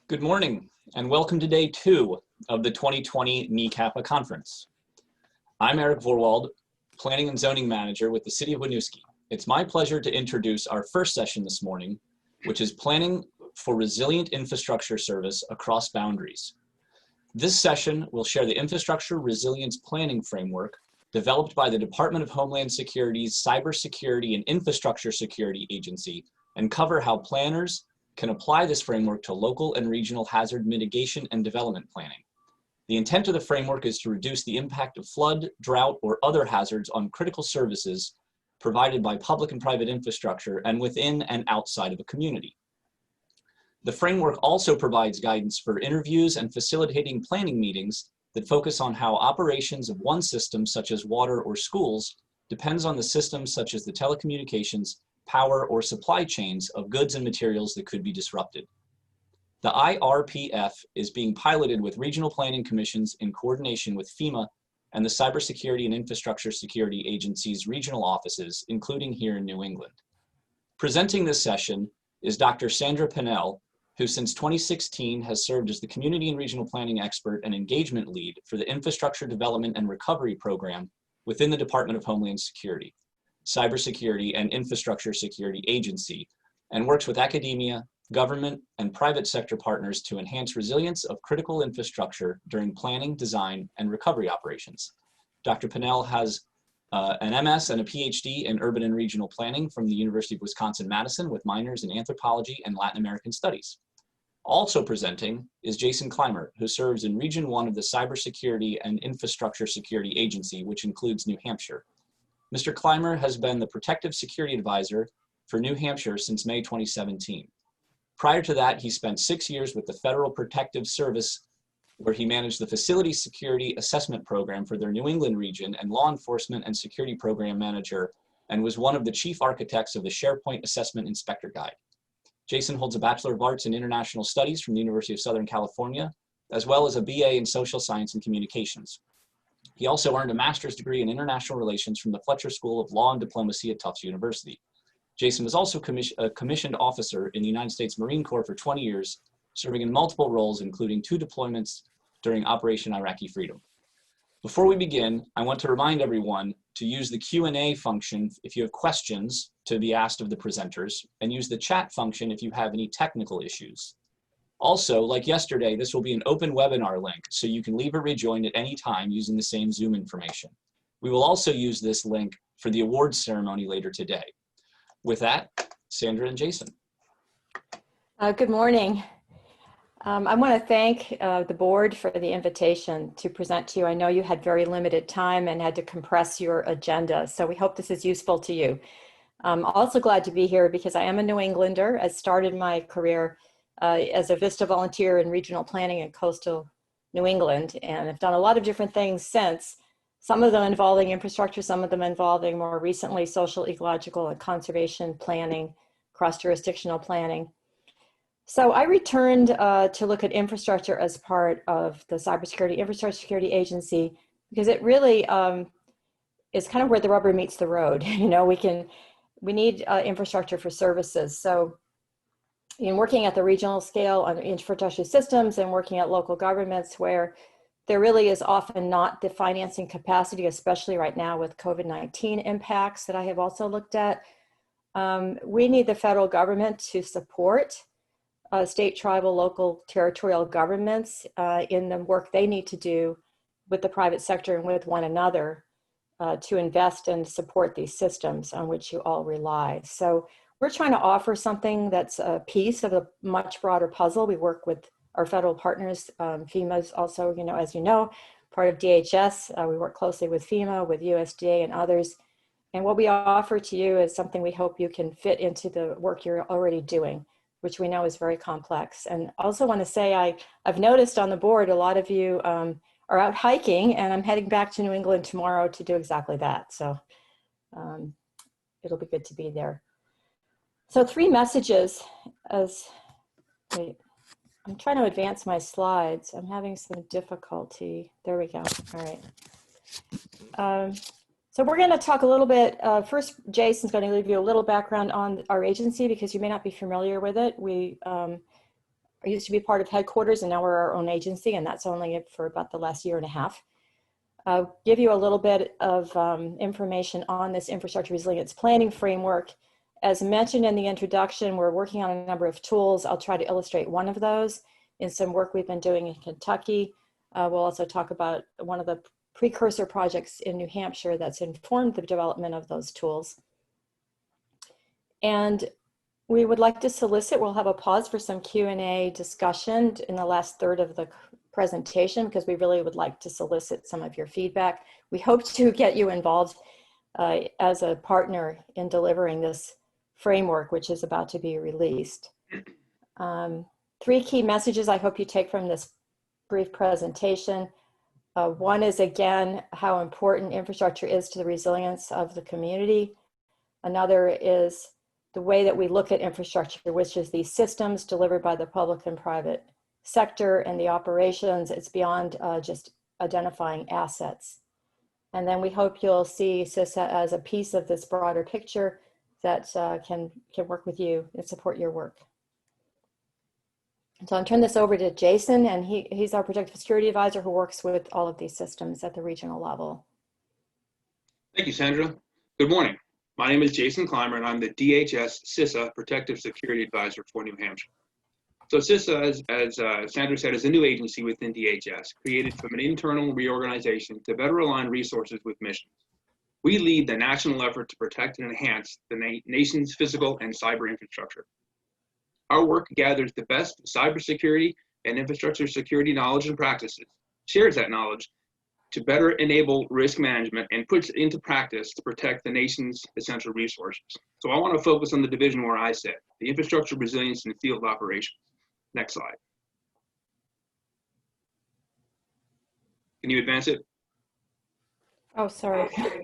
Good morning, and welcome to day 2 of the 2020 NNECAPA conference. I'm Eric Vorwald, Planning and Zoning Manager with the City of Winooski. It's my pleasure to introduce our first session this morning, which is Planning for Resilient Infrastructure Service Across Boundaries. This session will share the Infrastructure Resilience Planning Framework developed by the Department of Homeland Security's Cybersecurity and Infrastructure Security Agency and cover how planners can apply this framework to local and regional hazard mitigation and development planning. The intent of the framework is to reduce the impact of flood, drought, or other hazards on critical services provided by public and private infrastructure and within and outside of a community. The framework also provides guidance for interviews and facilitating planning meetings that focus on how operations of one system, such as water or schools, depends on the systems such as the telecommunications, power, or supply chains of goods and materials that could be disrupted. The IRPF is being piloted with regional planning commissions in coordination with FEMA and the Cybersecurity and Infrastructure Security Agency's regional offices, including here in New England. Presenting this session is Dr. Sandra Pinel, who since 2016 has served as the Community and Regional Planning Expert and Engagement Lead for the Infrastructure Development and Recovery Program within the Department of Homeland Security, Cybersecurity and Infrastructure Security Agency, and works with academia, government, and private sector partners to enhance resilience of critical infrastructure during planning, design, and recovery operations. Dr. Pinel has an MS and a PhD in urban and regional planning from the University of Wisconsin-Madison with minors in anthropology and Latin American studies. Also presenting is Jason Climer, who serves in Region 1 of the Cybersecurity and Infrastructure Security Agency, which includes New Hampshire. Mr. Climer has been the Protective Security Advisor for New Hampshire since May 2017. Prior to that, he spent 6 years with the Federal Protective Service, where he managed the Facility Security Assessment Program for their New England region and Law Enforcement and Security Program Manager, and was one of the chief architects of the SharePoint Assessment Inspector Guide. Jason holds a Bachelor of Arts in International Studies from the University of Southern California, as well as a BA in Social Science and Communications. He also earned a master's degree in international relations from the Fletcher School of Law and Diplomacy at Tufts University. Jason was also a commissioned officer in the United States Marine Corps for 20 years, serving in multiple roles, including 2 deployments during Operation Iraqi Freedom. Before we begin, I want to remind everyone to use the Q&A function if you have questions to be asked of the presenters, and use the chat function if you have any technical issues. Also, like yesterday, this will be an open webinar link, so you can leave or rejoin at any time using the same Zoom information. We will also use this link for the awards ceremony later today. With that, Sandra and Jason. Good morning. I want to thank the board for the invitation to present to you. I know you had very limited time and had to compress your agenda, so we hope this is useful to you. I'm also glad to be here because I am a New Englander. I started my career as a VISTA volunteer in regional planning in coastal New England, and I've done a lot of different things since, some of them involving infrastructure, some of them involving more recently social, ecological, and conservation planning, cross-jurisdictional planning. So I returned to look at infrastructure as part of the Cybersecurity Infrastructure Security Agency because it really is kind of where the rubber meets the road. You know, we need infrastructure for services. So in working at the regional scale on infrastructure systems and working at local governments where there really is often not the financing capacity, especially right now with COVID-19 impacts that I have also looked at, we need the federal government to support state, tribal, local, territorial governments in the work they need to do with the private sector and with one another to invest and support these systems on which you all rely. So we're trying to offer something that's a piece of a much broader puzzle. We work with our federal partners. FEMA is also, as you know, part of DHS. We work closely with FEMA, with USDA and others. And what we offer to you is something we hope you can fit into the work you're already doing, which we know is very complex. And also want to say, I've noticed on the board, a lot of you are out hiking, and I'm heading back to New England tomorrow to do exactly that. So it'll be good to be there. So 3 messages wait, I'm trying to advance my slides. I'm having some difficulty. There we go. All right. So we're going to talk a little bit, first Jason's going to give you a little background on our agency because you may not be familiar with it. We used to be part of headquarters, and now we're our own agency, and that's only for about the last year and a half. I'll give you a little bit of information on this infrastructure resilience planning framework. As mentioned in the introduction, we're working on a number of tools. I'll try to illustrate one of those in some work we've been doing in Kentucky. We'll also talk about one of the precursor projects in New Hampshire that's informed the development of those tools. And we would like to solicit, we'll have a pause for some Q&A discussion in the last third of the presentation, because we really would like to solicit some of your feedback. We hope to get you involved as a partner in delivering this framework, which is about to be released. 3 key messages I hope you take from this brief presentation. One is, again, how important infrastructure is to the resilience of the community. Another is the way that we look at infrastructure, which is these systems delivered by the public and private sector and the operations. It's beyond just identifying assets. And then we hope you'll see CISA as a piece of this broader picture that can work with you and support your work. So I'll turn this over to Jason, and he's our Protective Security Advisor who works with all of these systems at the regional level. Thank you, Sandra. Good morning. My name is Jason Climer, and I'm the DHS CISA Protective Security Advisor for New Hampshire. So CISA, as Sandra said, is a new agency within DHS, created from an internal reorganization to better align resources with missions. We lead the national effort to protect and enhance the nation's physical and cyber infrastructure. Our work gathers the best cybersecurity and infrastructure security knowledge and practices, shares that knowledge to better enable risk management, and puts it into practice to protect the nation's essential resources. So I want to focus on the division where I sit, the infrastructure resilience and field operations. Next slide. Can you advance it? Oh, sorry. All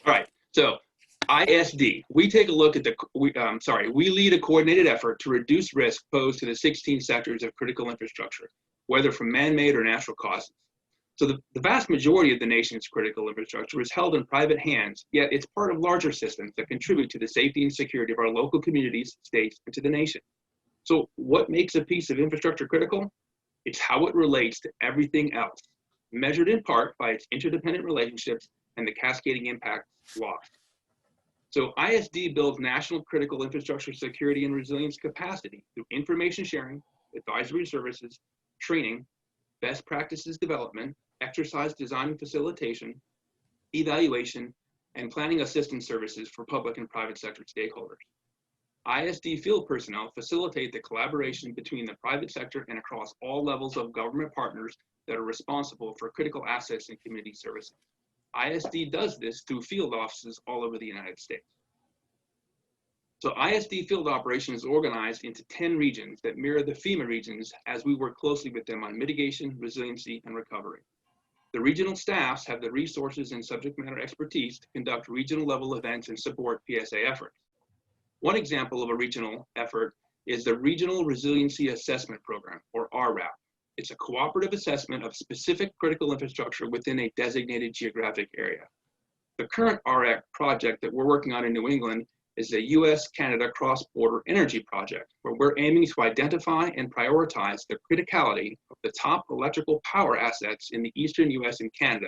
right, so ISD, we take a look at we lead a coordinated effort to reduce risk posed to the 16 sectors of critical infrastructure, whether from man-made or natural causes. So the vast majority of the nation's critical infrastructure is held in private hands, yet it's part of larger systems that contribute to the safety and security of our local communities, states, and to the nation. So what makes a piece of infrastructure critical? It's how it relates to everything else, measured in part by its interdependent relationships and the cascading impact lost. So ISD builds national critical infrastructure security and resilience capacity through information sharing, advisory services, training, best practices development, exercise design and facilitation, evaluation, and planning assistance services for public and private sector stakeholders. ISD field personnel facilitate the collaboration between the private sector and across all levels of government partners that are responsible for critical assets and community services. ISD does this through field offices all over the United States. So ISD field operation is organized into 10 regions that mirror the FEMA regions as we work closely with them on mitigation, resiliency, and recovery. The regional staffs have the resources and subject matter expertise to conduct regional level events and support PSA efforts. One example of a regional effort is the Regional Resiliency Assessment Program, or RRAP. It's a cooperative assessment of specific critical infrastructure within a designated geographic area. The current RRAP project that we're working on in New England is a US-Canada cross-border energy project, where we're aiming to identify and prioritize the criticality of the top electrical power assets in the eastern US and Canada,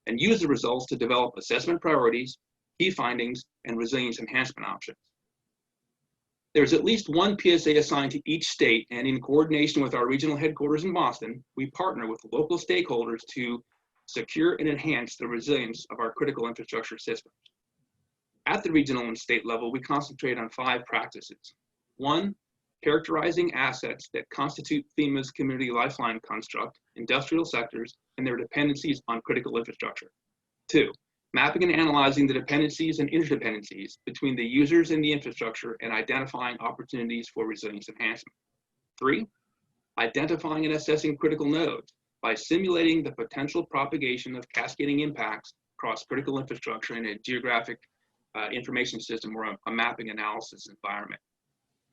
and use the results to develop assessment priorities, key findings, and resilience enhancement options. There's at least one PSA assigned to each state, and in coordination with our regional headquarters in Boston, we partner with local stakeholders to secure and enhance the resilience of our critical infrastructure systems. At the regional and state level, we concentrate on 5 practices. 1, characterizing assets that constitute FEMA's community lifeline construct, industrial sectors, and their dependencies on critical infrastructure. 2, mapping and analyzing the dependencies and interdependencies between the users and the infrastructure and identifying opportunities for resilience enhancement. 3, identifying and assessing critical nodes by simulating the potential propagation of cascading impacts across critical infrastructure in a geographic information system or a mapping analysis environment.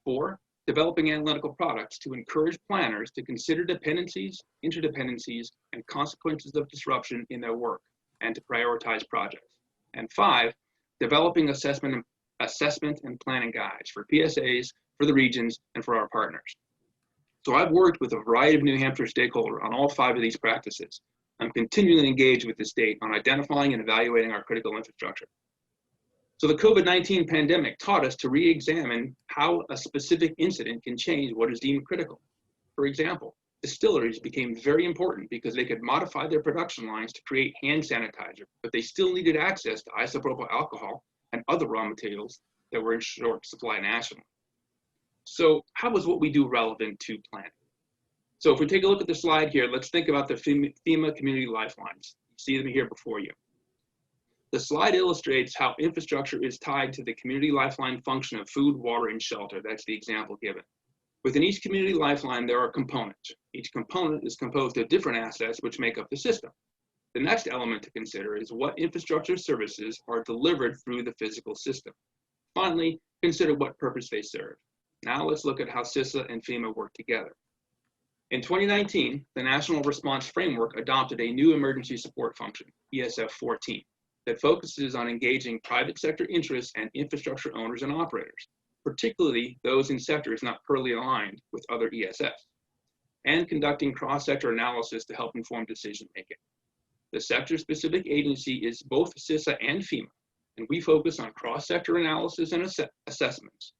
4, developing analytical products to encourage planners to consider dependencies, interdependencies, and consequences of disruption in their work, and to prioritize projects. And 5, developing assessment and planning guides for PSAs, for the regions, and for our partners. So I've worked with a variety of New Hampshire stakeholders on all 5 of these practices. I'm continually engaged with the state on identifying and evaluating our critical infrastructure. So the COVID-19 pandemic taught us to re-examine how a specific incident can change what is deemed critical. For example, distilleries became very important because they could modify their production lines to create hand sanitizer, but they still needed access to isopropyl alcohol and other raw materials that were in short supply nationally. So how is what we do relevant to planning? So if we take a look at the slide here, let's think about the FEMA community lifelines. You see them here before you. The slide illustrates how infrastructure is tied to the community lifeline function of food, water, and shelter. That's the example given. Within each community lifeline, there are components. Each component is composed of different assets which make up the system. The next element to consider is what infrastructure services are delivered through the physical system. Finally, consider what purpose they serve. Now let's look at how CISA and FEMA work together. In 2019, the National Response Framework adopted a new emergency support function, ESF 14, that focuses on engaging private sector interests and infrastructure owners and operators, particularly those in sectors not poorly aligned with other ESFs, and conducting cross-sector analysis to help inform decision-making. The sector-specific agency is both CISA and FEMA, and we focus on cross-sector analysis and assessments,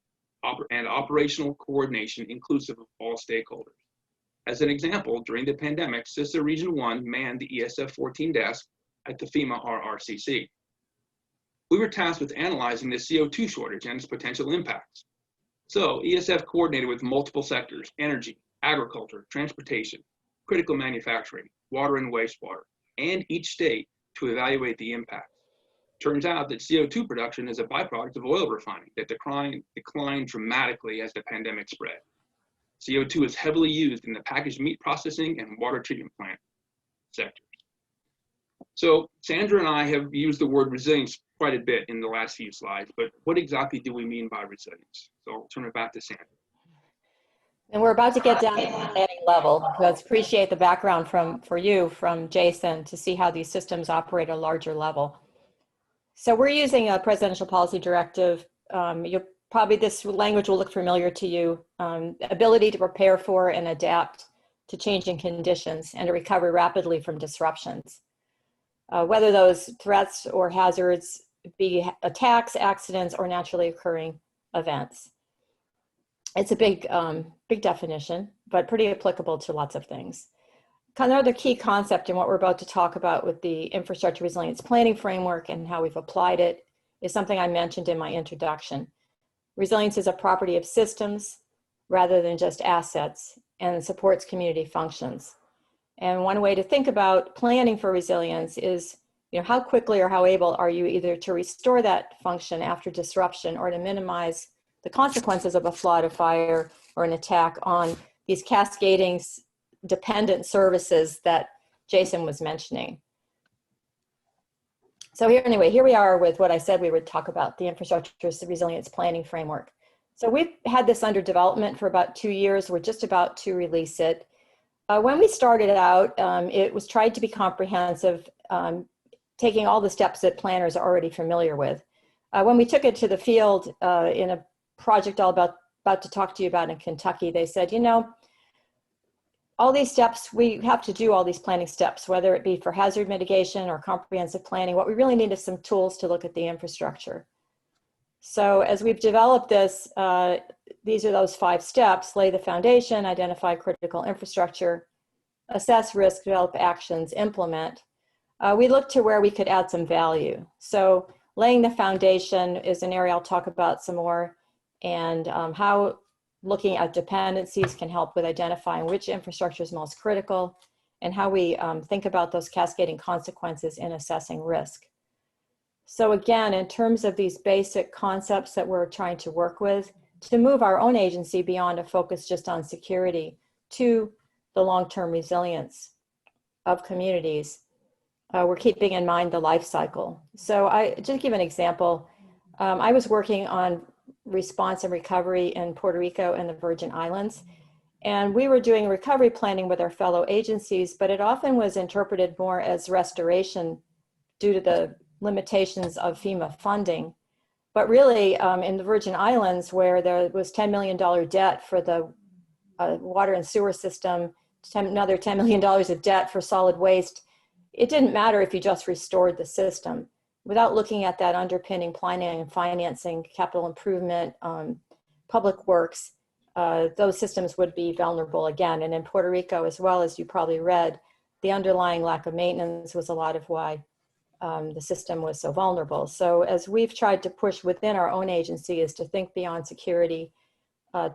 and operational coordination inclusive of all stakeholders. As an example, during the pandemic, CISA Region 1 manned the ESF 14 desk at the FEMA RRCC. We were tasked with analyzing the CO2 shortage and its potential impacts. So ESF coordinated with multiple sectors: energy, agriculture, transportation, critical manufacturing, water and wastewater, and each state to evaluate the impact. Turns out that CO2 production is a byproduct of oil refining that declined dramatically as the pandemic spread. CO2 is heavily used in the packaged meat processing and water treatment plant sectors. So Sandra and I have used the word resilience quite a bit in the last few slides, but what exactly do we mean by resilience? So I'll turn it back to Sandra. And we're about to get down to the planning level. Let's appreciate the background from Jason to see how these systems operate at a larger level. So we're using a presidential policy directive. This language will look familiar to you. Ability to prepare for and adapt to changing conditions and to recover rapidly from disruptions. Whether those threats or hazards be attacks, accidents, or naturally occurring events. It's a big definition, but pretty applicable to lots of things. Another key concept in what we're about to talk about with the infrastructure resilience planning framework and how we've applied it is something I mentioned in my introduction. Resilience is a property of systems rather than just assets, and supports community functions. And one way to think about planning for resilience is, how quickly or how able are you either to restore that function after disruption or to minimize the consequences of a flood, a fire, or an attack on these cascading dependent services that Jason was mentioning. So here we are with what I said we would talk about, the infrastructure resilience planning framework. So we've had this under development for about 2 years. We're just about to release it. When we started out, it was tried to be comprehensive, taking all the steps that planners are already familiar with. When we took it to the field in a project I'll about to talk to you about in Kentucky, they said, all these steps, we have to do all these planning steps, whether it be for hazard mitigation or comprehensive planning. What we really need is some tools to look at the infrastructure. So as we've developed this, these are those 5 steps: lay the foundation, identify critical infrastructure, assess risk, develop actions, implement. We looked to where we could add some value. So laying the foundation is an area I'll talk about some more, and how looking at dependencies can help with identifying which infrastructure is most critical, and how we think about those cascading consequences in assessing risk. So again, in terms of these basic concepts that we're trying to work with, to move our own agency beyond a focus just on security to the long-term resilience of communities, we're keeping in mind the life cycle. So just to give an example, I was working on response and recovery in Puerto Rico and the Virgin Islands. And we were doing recovery planning with our fellow agencies, but it often was interpreted more as restoration due to the limitations of FEMA funding. But really, in the Virgin Islands, where there was $10 million debt for the water and sewer system, another $10 million of debt for solid waste. It didn't matter if you just restored the system. Without looking at that underpinning planning and financing, capital improvement, public works, those systems would be vulnerable again. And in Puerto Rico, as well, as you probably read, the underlying lack of maintenance was a lot of why the system was so vulnerable. So as we've tried to push within our own agency is to think beyond security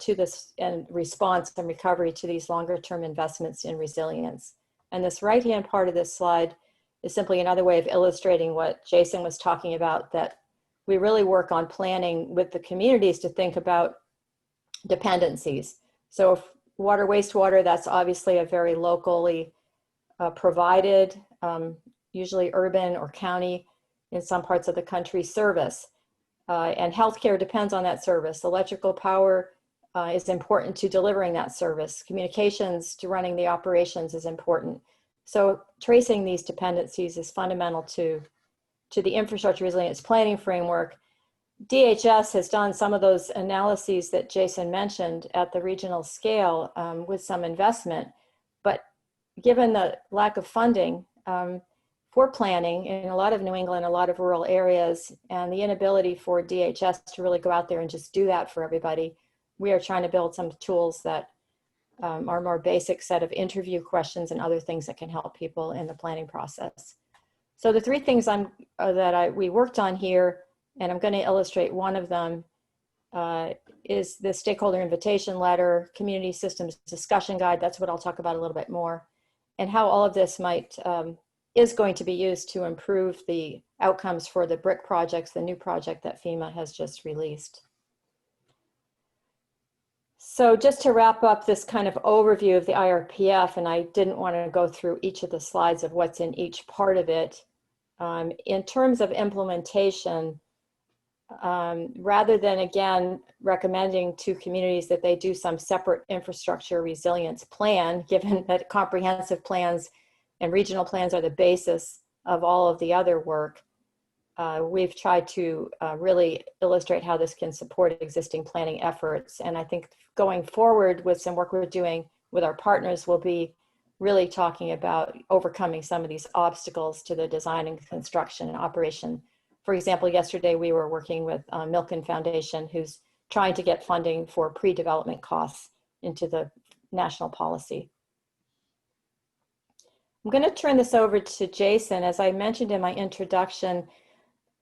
to this and response and recovery to these longer term investments in resilience. And this right-hand part of this slide is simply another way of illustrating what Jason was talking about, that we really work on planning with the communities to think about dependencies. So if water, wastewater, that's obviously a very locally provided, usually urban or county in some parts of the country service. And healthcare depends on that service. Electrical power is important to delivering that service. Communications to running the operations is important. So tracing these dependencies is fundamental to the infrastructure resilience planning framework. DHS has done some of those analyses that Jason mentioned at the regional scale with some investment, but given the lack of funding for planning in a lot of New England, a lot of rural areas, and the inability for DHS to really go out there and just do that for everybody, we are trying to build some tools that are more basic set of interview questions and other things that can help people in the planning process. So the three things we worked on here, and I'm going to illustrate one of them, is the stakeholder invitation letter, community systems discussion guide. That's what I'll talk about a little bit more, and how all of this is going to be used to improve the outcomes for the BRIC projects, the new project that FEMA has just released. So just to wrap up this kind of overview of the IRPF, and I didn't want to go through each of the slides of what's in each part of it. In terms of implementation, rather than, again, recommending to communities that they do some separate infrastructure resilience plan, given that comprehensive plans and regional plans are the basis of all of the other work, we've tried to really illustrate how this can support existing planning efforts. And I think going forward with some work we're doing with our partners, we'll be really talking about overcoming some of these obstacles to the design and construction and operation. For example, yesterday we were working with Milken Foundation, who's trying to get funding for pre-development costs into the national policy. I'm going to turn this over to Jason. As I mentioned in my introduction,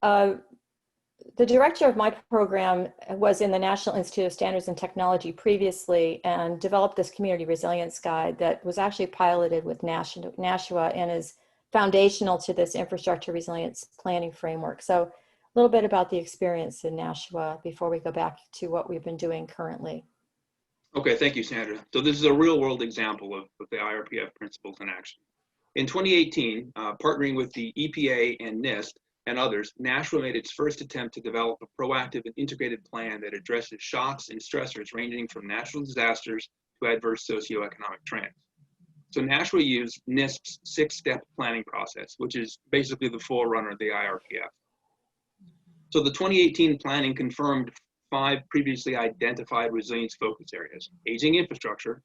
the director of my program was in the National Institute of Standards and Technology previously and developed this community resilience guide that was actually piloted with Nashua and is foundational to this infrastructure resilience planning framework. So a little bit about the experience in Nashua before we go back to what we've been doing currently. Okay, thank you, Sandra. So this is a real world example of the IRPF principles in action. In 2018, partnering with the EPA and NIST and others, Nashua made its first attempt to develop a proactive and integrated plan that addresses shocks and stressors ranging from natural disasters to adverse socioeconomic trends. So Nashua used NIST's 6-step planning process, which is basically the forerunner of the IRPF. So the 2018 planning confirmed 5 previously identified resilience focus areas: aging infrastructure,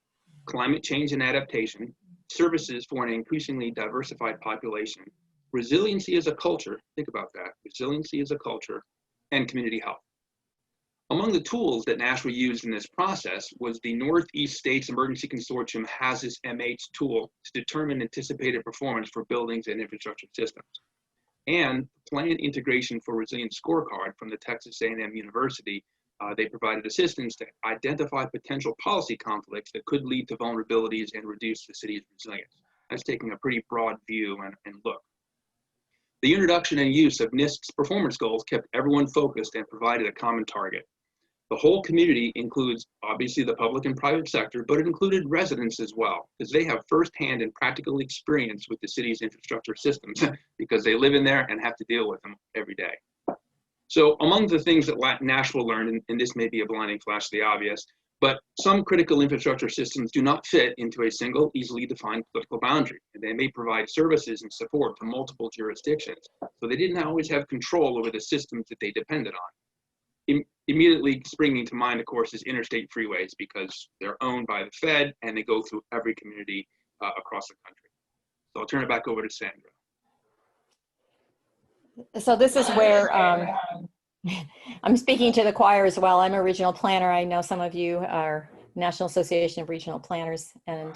climate change and adaptation, services for an increasingly diversified population, resiliency as a culture, think about that, resiliency as a culture, and community health. Among the tools that Nashua used in this process was the Northeast States Emergency Consortium HAZIS MH tool to determine anticipated performance for buildings and infrastructure systems, and Plan Integration for Resilience Scorecard from the Texas A&M University. They provided assistance to identify potential policy conflicts that could lead to vulnerabilities and reduce the city's resilience. That's taking a pretty broad view and look. The introduction and use of NIST's performance goals kept everyone focused and provided a common target. The whole community includes obviously the public and private sector, but it included residents as well, because they have firsthand and practical experience with the city's infrastructure systems because they live in there and have to deal with them every day. So among the things that Nashua learned, and this may be a blinding flash of the obvious, but some critical infrastructure systems do not fit into a single, easily defined political boundary, and they may provide services and support to multiple jurisdictions. So they didn't always have control over the systems that they depended on. immediately springing to mind, of course, is interstate freeways, because they're owned by the Fed and they go through every community across the country. So I'll turn it back over to Sandra. So this is where I'm speaking to the choir as well. I'm a regional planner. I know some of you are National Association of Regional Planners. And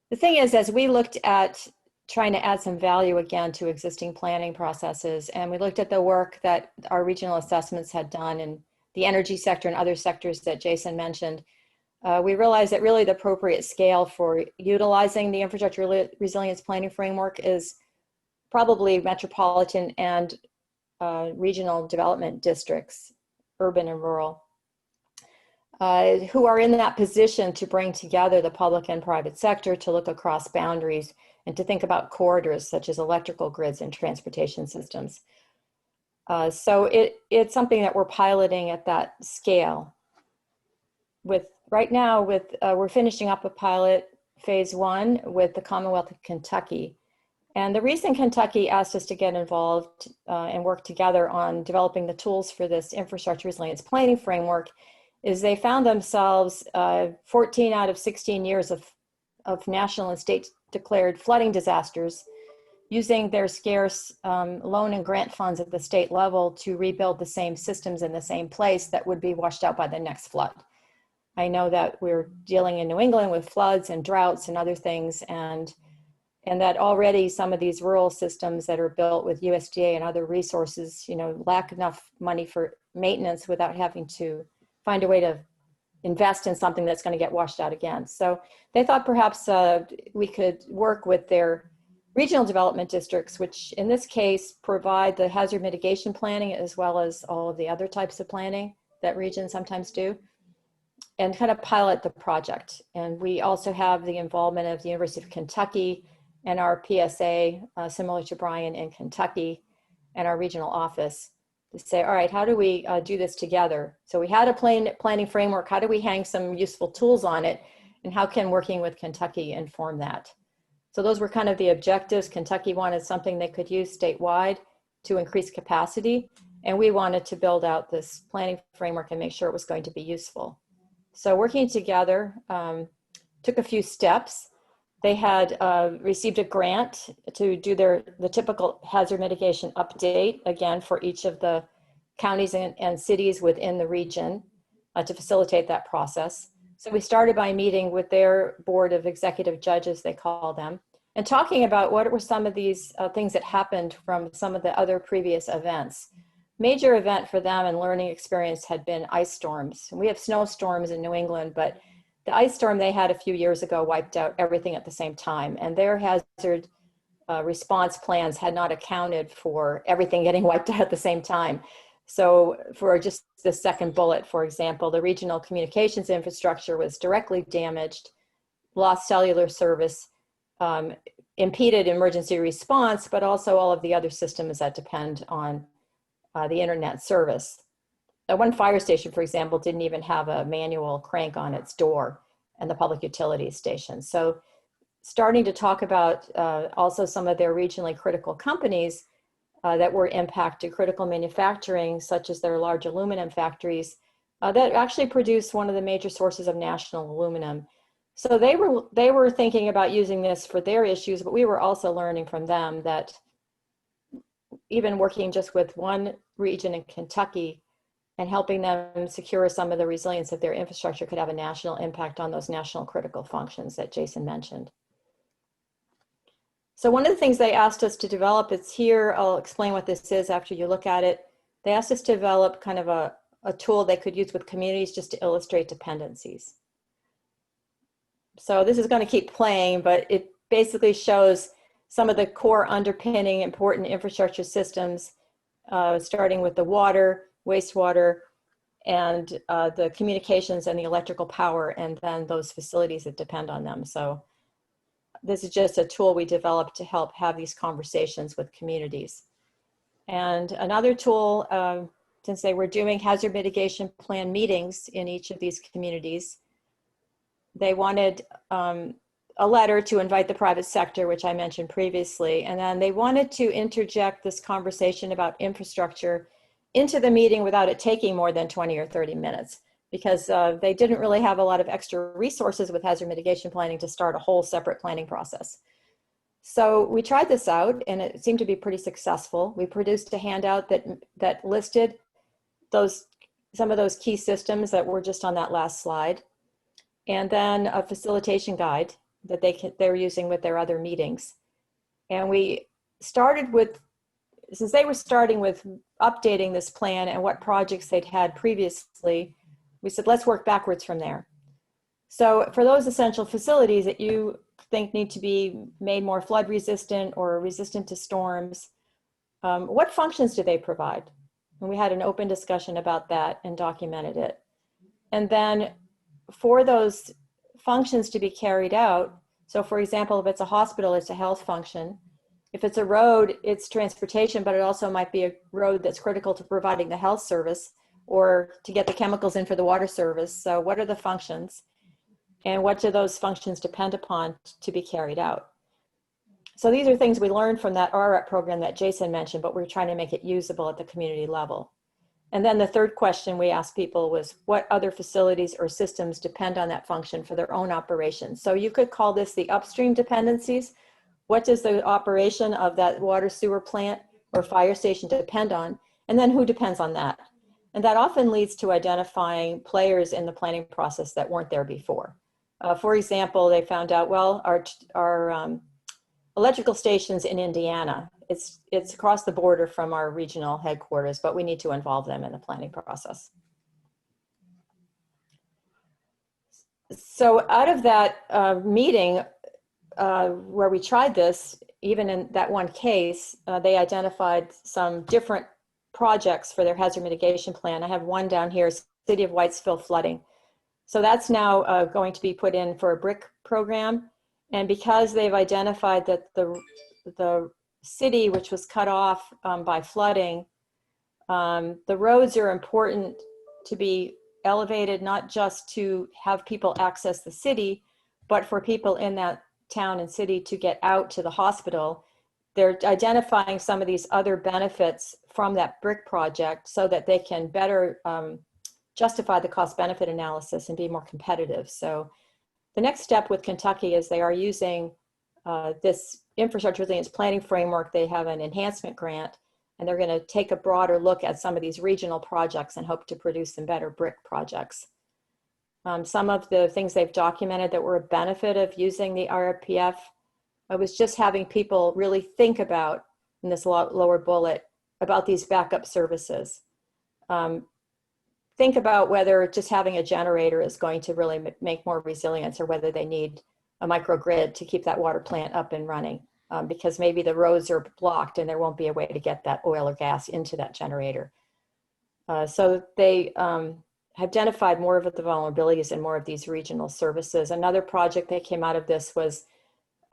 the thing is, as we looked at trying to add some value again to existing planning processes, and we looked at the work that our regional assessments had done in the energy sector and other sectors that Jason mentioned, we realized that really the appropriate scale for utilizing the infrastructure resilience planning framework is probably metropolitan and regional development districts, urban and rural, who are in that position to bring together the public and private sector to look across boundaries and to think about corridors such as electrical grids and transportation systems. So it's something that we're piloting at that scale. Right now, we're finishing up a pilot phase 1 with the Commonwealth of Kentucky. And the reason Kentucky asked us to get involved and work together on developing the tools for this infrastructure resilience planning framework is they found themselves 14 out of 16 years of national and state declared flooding disasters using their scarce loan and grant funds at the state level to rebuild the same systems in the same place that would be washed out by the next flood. I know that we're dealing in New England with floods and droughts and other things, and that already some of these rural systems that are built with USDA and other resources, lack enough money for maintenance without having to find a way to invest in something that's going to get washed out again. So they thought perhaps we could work with their regional development districts, which in this case provide the hazard mitigation planning as well as all of the other types of planning that regions sometimes do, and kind of pilot the project. And we also have the involvement of the University of Kentucky and our PSA, similar to Brian in Kentucky, and our regional office to say, all right, how do we do this together? So we had a planning framework. How do we hang some useful tools on it? And how can working with Kentucky inform that? So those were kind of the objectives. Kentucky wanted something they could use statewide to increase capacity. And we wanted to build out this planning framework and make sure it was going to be useful. So working together took a few steps. They had received a grant to do the typical hazard mitigation update, again, for each of the counties and cities within the region to facilitate that process. So we started by meeting with their board of executive judges, they call them, and talking about what were some of these things that happened from some of the other previous events. Major event for them and learning experience had been ice storms. We have snowstorms in New England, but the ice storm they had a few years ago wiped out everything at the same time, and their hazard response plans had not accounted for everything getting wiped out at the same time. So for just the second bullet, for example, the regional communications infrastructure was directly damaged, lost cellular service, impeded emergency response, but also all of the other systems that depend on the internet service. One fire station, for example, didn't even have a manual crank on its door, and the public utilities station. So starting to talk about also some of their regionally critical companies that were impacted, critical manufacturing, such as their large aluminum factories that actually produce one of the major sources of national aluminum. So they were thinking about using this for their issues, but we were also learning from them that even working just with one region in Kentucky and helping them secure some of the resilience of their infrastructure could have a national impact on those national critical functions that Jason mentioned. So one of the things they asked us to develop is here, I'll explain what this is after you look at it. They asked us to develop kind of a tool they could use with communities just to illustrate dependencies. So this is going to keep playing, but it basically shows some of the core underpinning important infrastructure systems, starting with the water, wastewater, and the communications and the electrical power, and then those facilities that depend on them. So this is just a tool we developed to help have these conversations with communities. And another tool, since they were doing hazard mitigation plan meetings in each of these communities, they wanted a letter to invite the private sector, which I mentioned previously, and then they wanted to interject this conversation about infrastructure into the meeting without it taking more than 20 or 30 minutes, because they didn't really have a lot of extra resources with hazard mitigation planning to start a whole separate planning process. So we tried this out and it seemed to be pretty successful. We produced a handout that listed some of those key systems that were just on that last slide, and then a facilitation guide that they're using with their other meetings. And we started with, since they were starting with updating this plan and what projects they'd had previously, we said, let's work backwards from there. So for those essential facilities that you think need to be made more flood resistant or resistant to storms, what functions do they provide? And we had an open discussion about that and documented it. And then for those functions to be carried out, so for example, if it's a hospital, it's a health function. If it's a road, it's transportation, but it also might be a road that's critical to providing the health service or to get the chemicals in for the water service. So what are the functions? And what do those functions depend upon to be carried out? So these are things we learned from that RREP program that Jason mentioned, but we're trying to make it usable at the community level. And then the third question we asked people was, what other facilities or systems depend on that function for their own operations? So you could call this the upstream dependencies. What does the operation of that water sewer plant or fire station depend on? And then who depends on that? And that often leads to identifying players in the planning process that weren't there before. For example, they found out, well, our electrical stations in Indiana, it's across the border from our regional headquarters, but we need to involve them in the planning process. So out of that meeting where we tried this, even in that one case, they identified some different projects for their hazard mitigation plan. I have one down here, City of Whitesville flooding. So that's now going to be put in for a brick program. And because they've identified that the city, which was cut off by flooding, the roads are important to be elevated, not just to have people access the city, but for people in that town and city to get out to the hospital. They're identifying some of these other benefits from that brick project so that they can better justify the cost benefit analysis and be more competitive. So the next step with Kentucky is they are using this infrastructure resilience planning framework. They have an enhancement grant, and they're going to take a broader look at some of these regional projects and hope to produce some better brick projects. Some of the things they've documented that were a benefit of using the IRPF was just having people really think about, in this lower bullet, about these backup services. Think about whether just having a generator is going to really make more resilience, or whether they need a microgrid to keep that water plant up and running, because maybe the roads are blocked and there won't be a way to get that oil or gas into that generator. So they have identified more of the vulnerabilities in more of these regional services. Another project that came out of this was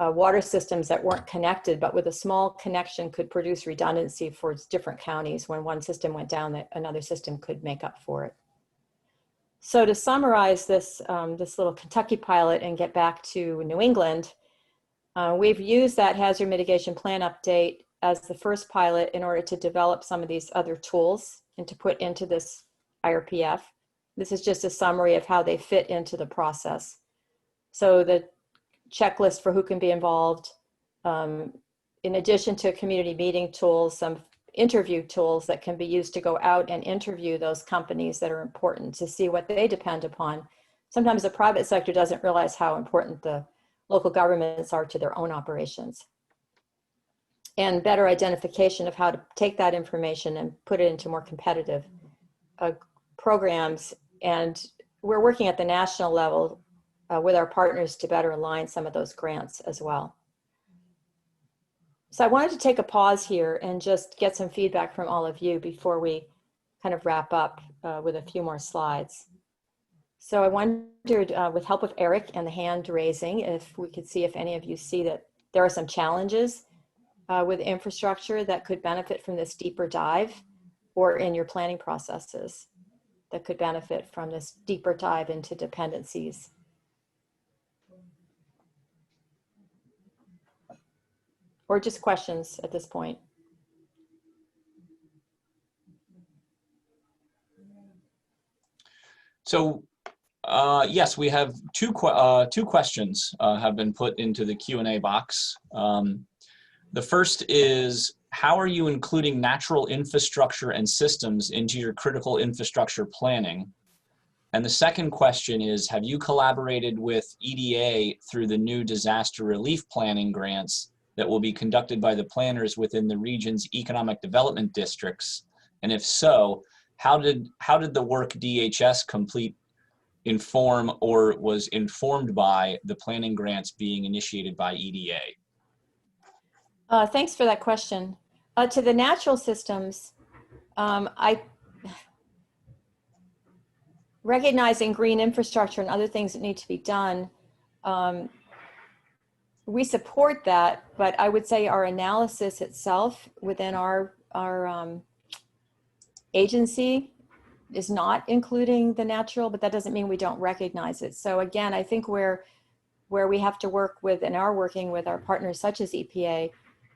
water systems that weren't connected, but with a small connection could produce redundancy for different counties. When one system went down, that another system could make up for it. So to summarize this, this little Kentucky pilot and get back to New England, we've used that hazard mitigation plan update as the first pilot in order to develop some of these other tools and to put into this IRPF. This is just a summary of how they fit into the process. So the checklist for who can be involved, in addition to community meeting tools, some interview tools that can be used to go out and interview those companies that are important to see what they depend upon. Sometimes the private sector doesn't realize how important the local governments are to their own operations. And better identification of how to take that information and put it into more competitive programs. And we're working at the national level with our partners to better align some of those grants as well. So I wanted to take a pause here and just get some feedback from all of you before we kind of wrap up with a few more slides. So I wondered, with help of Eric and the hand raising, if we could see if any of you see that there are some challenges with infrastructure that could benefit from this deeper dive, or in your planning processes that could benefit from this deeper dive into dependencies. Or just questions at this point. So yes, we have two questions have been put into the Q&A box. The first is, how are you including natural infrastructure and systems into your critical infrastructure planning? And the second question is, have you collaborated with EDA through the new disaster relief planning grants that will be conducted by the planners within the region's economic development districts? And if so, how did the work DHS complete inform or was informed by the planning grants being initiated by EDA? Thanks for that question. To the natural systems, recognizing green infrastructure and other things that need to be done, we support that, but I would say our analysis itself within our agency is not including the natural, but that doesn't mean we don't recognize it. So again, I think where we have to work with and are working with our partners such as EPA,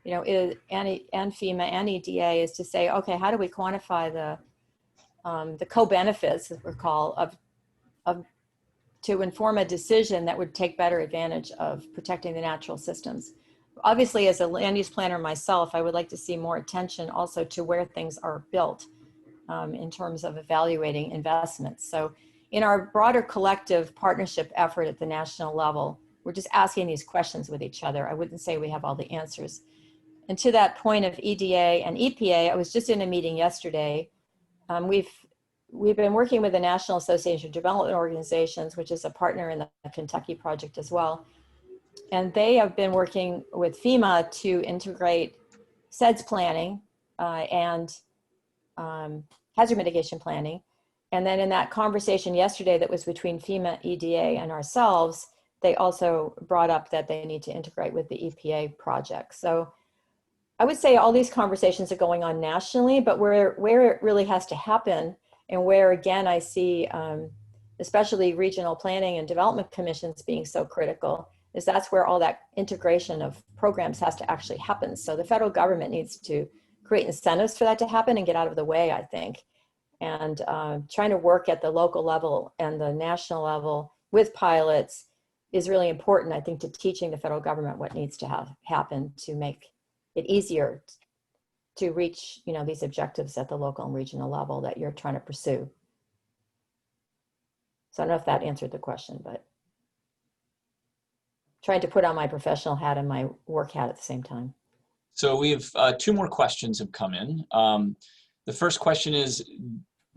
and FEMA and EDA is to say, okay, how do we quantify the co-benefits, as we call, to inform a decision that would take better advantage of protecting the natural systems. Obviously, as a land use planner myself, I would like to see more attention also to where things are built in terms of evaluating investments. So in our broader collective partnership effort at the national level, we're just asking these questions with each other. I wouldn't say we have all the answers. And to that point of EDA and EPA, I was just in a meeting yesterday. We've been working with the National Association of Development Organizations, which is a partner in the Kentucky project as well. And they have been working with FEMA to integrate SEDS planning and hazard mitigation planning. And then in that conversation yesterday that was between FEMA, EDA, and ourselves, they also brought up that they need to integrate with the EPA project. So I would say all these conversations are going on nationally, but where it really has to happen, and where again I see especially regional planning and development commissions being so critical, is that's where all that integration of programs has to actually happen. So the federal government needs to create incentives for that to happen and get out of the way, I think. And trying to work at the local level and the national level with pilots is really important, I think, to teaching the federal government what needs to happen to make it easier to reach, these objectives at the local and regional level that you're trying to pursue. So I don't know if that answered the question, but trying to put on my professional hat and my work hat at the same time. So we have two more questions have come in. The first question is,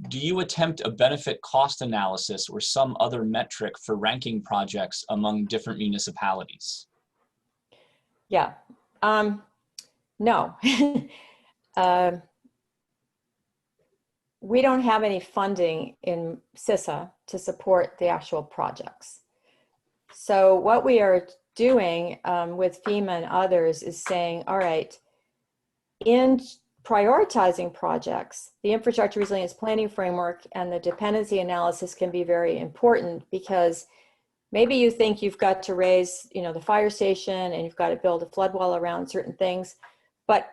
do you attempt a benefit cost analysis or some other metric for ranking projects among different municipalities? Yeah, no. We don't have any funding in CISA to support the actual projects. So what we are doing with FEMA and others is saying, all right, in prioritizing projects, the infrastructure resilience planning framework and the dependency analysis can be very important, because maybe you think you've got to raise, the fire station and you've got to build a flood wall around certain things. But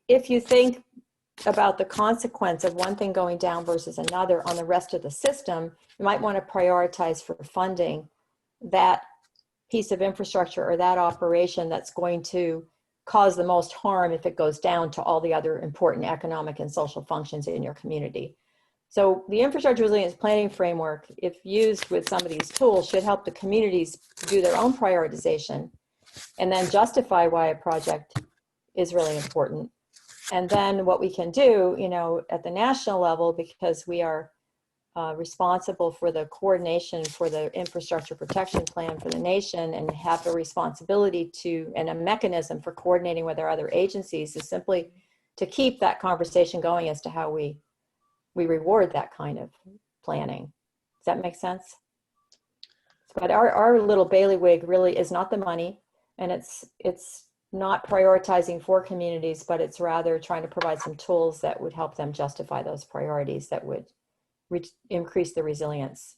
if you think about the consequence of one thing going down versus another on the rest of the system, you might want to prioritize for funding that piece of infrastructure or that operation that's going to cause the most harm if it goes down to all the other important economic and social functions in your community. So the infrastructure resilience planning framework, if used with some of these tools, should help the communities do their own prioritization and then justify why a project is really important. And then what we can do, at the national level, because we are responsible for the coordination for the infrastructure protection plan for the nation and have a responsibility to, and a mechanism for coordinating with our other agencies, is simply to keep that conversation going as to how we reward that kind of planning. Does that make sense? But our little bailiwick really is not the money, and it's not prioritizing for communities, but it's rather trying to provide some tools that would help them justify those priorities that would increase the resilience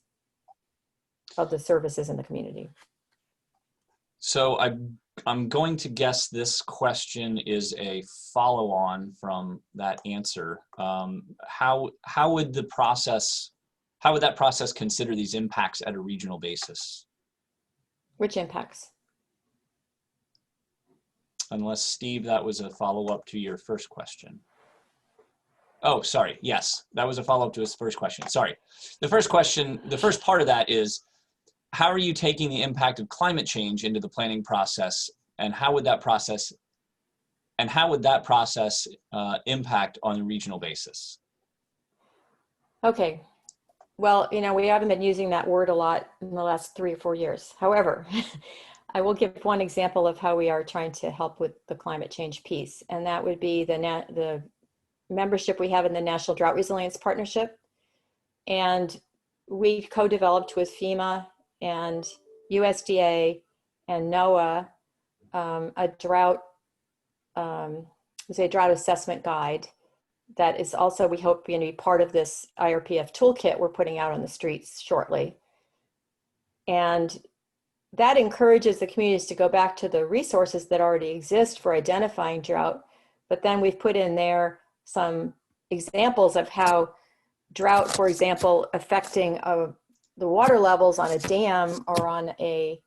of the services in the community. So I'm going to guess this question is a follow-on from that answer. How would the process how would that process consider these impacts at a regional basis? Which impacts? Unless, Steve, that was a follow-up to your first question. Oh, sorry. Yes, that was a follow-up to his first question. Sorry. The first question, the first part of that is, how are you taking the impact of climate change into the planning process, and how would that process impact on a regional basis? Okay. Well, you know, we haven't been using that word a lot in the last 3 or 4 years. However, I will give one example of how we are trying to help with the climate change piece, and that would be the membership we have in the National Drought Resilience Partnership. And we co-developed with FEMA and USDA and NOAA a drought assessment guide that is also, we hope, going to be part of this IRPF toolkit we're putting out on the streets shortly. And that encourages the communities to go back to the resources that already exist for identifying drought. But then we've put in there some examples of how drought, for example, affecting the water levels on a dam or on a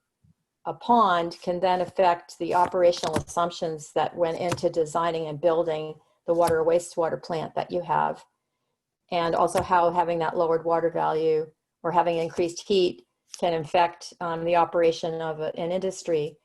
pond can then affect the operational assumptions that went into designing and building the water or wastewater plant that you have. And also how having that lowered water value or having increased heat can affect the operation of an industry.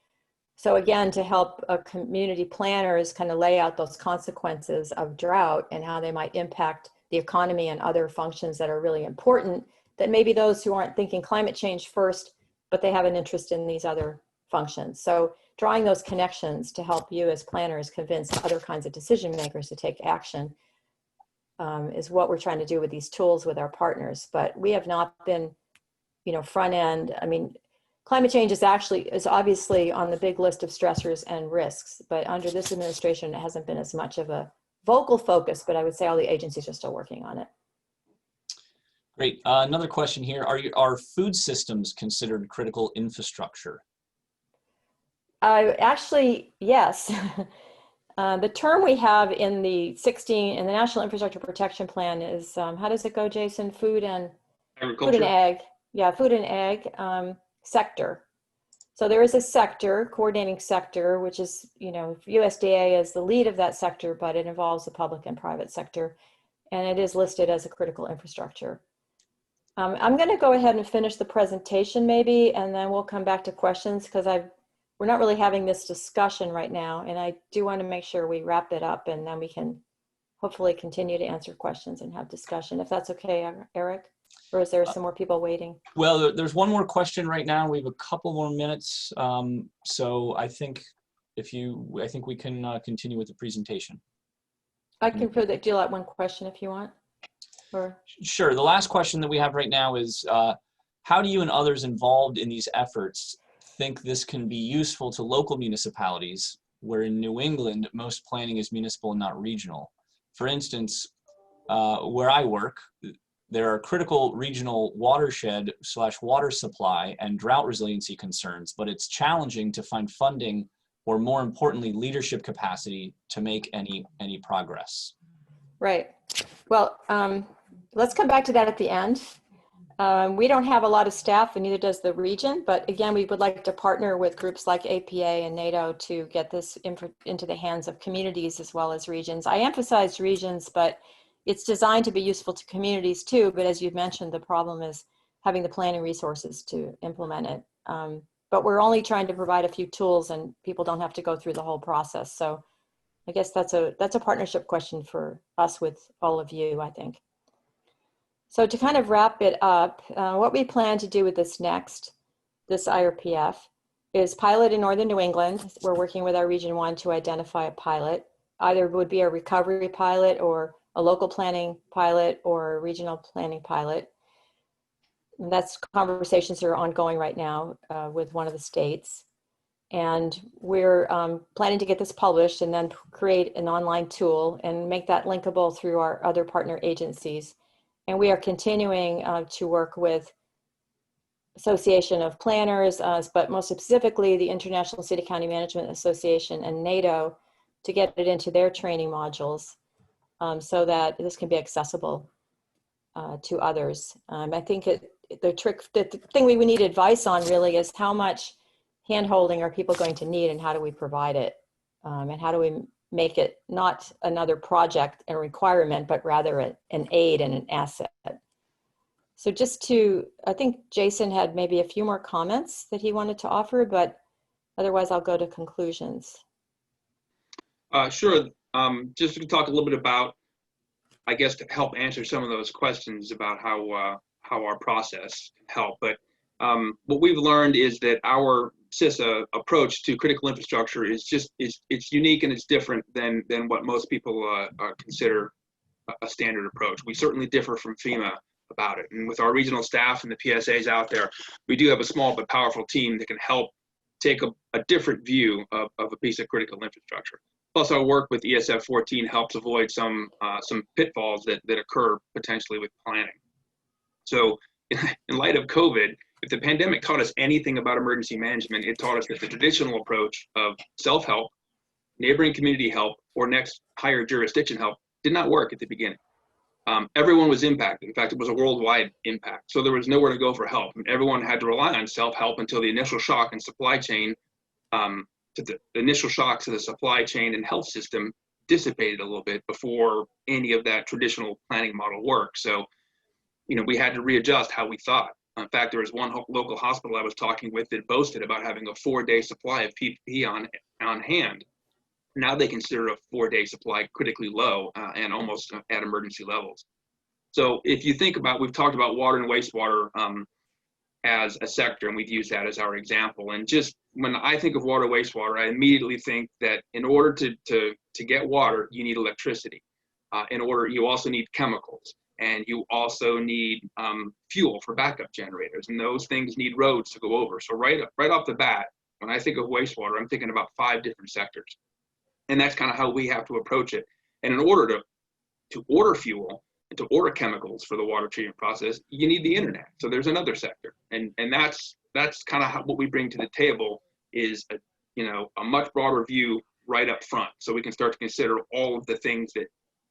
So again, to help community planners kind of lay out those consequences of drought and how they might impact the economy and other functions that are really important, that maybe those who aren't thinking climate change first, but they have an interest in these other functions. So drawing those connections to help you as planners convince other kinds of decision makers to take action is what we're trying to do with these tools with our partners. But we have not been, you know, front end. I mean, climate change is obviously on the big list of stressors and risks, but under this administration, it hasn't been as much of a vocal focus, but I would say all the agencies are still working on it. Great. Another question here. Are food systems considered critical infrastructure? Actually, yes. The term we have in the National Infrastructure Protection Plan is, how does it go, Jason? Food and ag. Yeah, food and ag sector. So there is a sector, coordinating sector, which is, you know, USDA is the lead of that sector, but it involves the public and private sector, and it is listed as a critical infrastructure. I'm going to go ahead and finish the presentation maybe, and then we'll come back to questions because we're not really having this discussion right now, and I do want to make sure we wrap it up, and then we can hopefully continue to answer questions and have discussion, if that's okay, Eric. Or is there some more people waiting? Well, there's one more question right now. We have a couple more minutes. So I think we can continue with the presentation. I can do like one question if you want. Or... Sure. The last question that we have right now is, how do you and others involved in these efforts think this can be useful to local municipalities, where in New England, most planning is municipal and not regional? For instance, where I work, there are critical regional watershed / water supply and drought resiliency concerns, but it's challenging to find funding or, more importantly, leadership capacity to make any progress. Right. Well, let's come back to that at the end. We don't have a lot of staff, and neither does the region, but again, we would like to partner with groups like APA and NATO to get this into the hands of communities as well as regions. I emphasize regions, but it's designed to be useful to communities too, but as you've mentioned, the problem is having the planning resources to implement it. But we're only trying to provide a few tools, and people don't have to go through the whole process. So I guess that's a partnership question for us with all of you, I think. So to kind of wrap it up, what we plan to do with this IRPF, is pilot in Northern New England. We're working with our Region 1 to identify a pilot. Either it would be a recovery pilot or a local planning pilot or a regional planning pilot. And that's conversations that are ongoing right now with one of the states. And we're planning to get this published and then create an online tool and make that linkable through our other partner agencies. And we are continuing to work with Association of Planners, but most specifically the International City County Management Association and NATO to get it into their training modules so that this can be accessible. to others. I think the thing we would need advice on really is how much hand-holding are people going to need and how do we provide it? And how do we make it not another project and requirement, but rather an aid and an asset? So I think Jason had maybe a few more comments that he wanted to offer, but otherwise I'll go to conclusions. Sure. Just to talk a little bit about, I guess, to help answer some of those questions about how our process can help. But what we've learned is that our CISA approach to critical infrastructure is it's unique and it's different than what most people consider a standard approach. We certainly differ from FEMA about it. And with our regional staff and the PSAs out there, we do have a small but powerful team that can help take a different view of a piece of critical infrastructure. Plus, our work with ESF 14 helps avoid some pitfalls that occur potentially with planning. So in light of COVID, if the pandemic taught us anything about emergency management, it taught us that the traditional approach of self-help, neighboring community help, or next higher jurisdiction help did not work at the beginning. Everyone was impacted. In fact, it was a worldwide impact. So there was nowhere to go for help. And everyone had to rely on self-help until the initial shock and supply chain, the initial shocks to the supply chain and health system dissipated a little bit before any of that traditional planning model worked. So, we had to readjust how we thought. In fact, there was one local hospital I was talking with that boasted about having a 4-day supply of PPE on hand. Now they consider a 4-day supply critically low and almost at emergency levels. So if you think about, we've talked about water and wastewater as a sector, and we've used that as our example. And just when I think of water, wastewater, I immediately think that in order to get water, you need electricity. You also need chemicals, and you also need fuel for backup generators, and those things need roads to go over. So right off the bat, when I think of wastewater, I'm thinking about 5 different sectors. And that's kind of how we have to approach it. And in order to order fuel and to order chemicals for the water treatment process, you need the internet. So there's another sector. And that's kind of what we bring to the table is a much broader view right up front. So we can start to consider all of the things that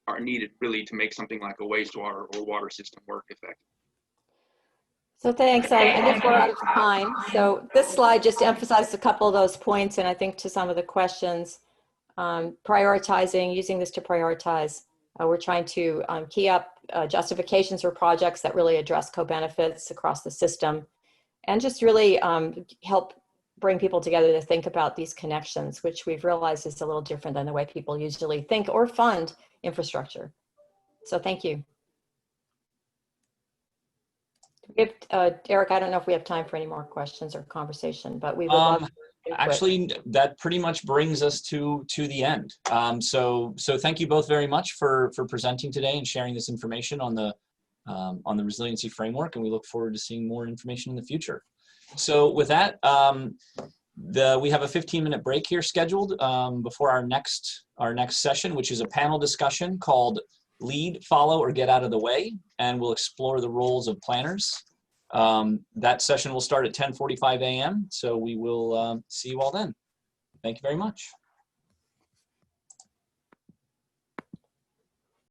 are needed really to make something like a wastewater or water system work effectively. So thanks. I think we're out of time. So this slide just emphasized a couple of those points, and I think to some of the questions. Prioritizing, using this to prioritize. We're trying to key up justifications for projects that really address co-benefits across the system, and just really help bring people together to think about these connections, which we've realized is a little different than the way people usually think or fund infrastructure. So thank you. Eric, I don't know if we have time for any more questions or conversation, but we would love. Actually, that pretty much brings us to the end. So thank you both very much for presenting today and sharing this information on the resiliency framework, and we look forward to seeing more information in the future. So with that, we have a 15-minute break here scheduled before our next session, which is a panel discussion called Lead, Follow, or Get Out of the Way, and we'll explore the roles of planners. That session will start at 10:45 a.m. So we will see you all then. Thank you very much.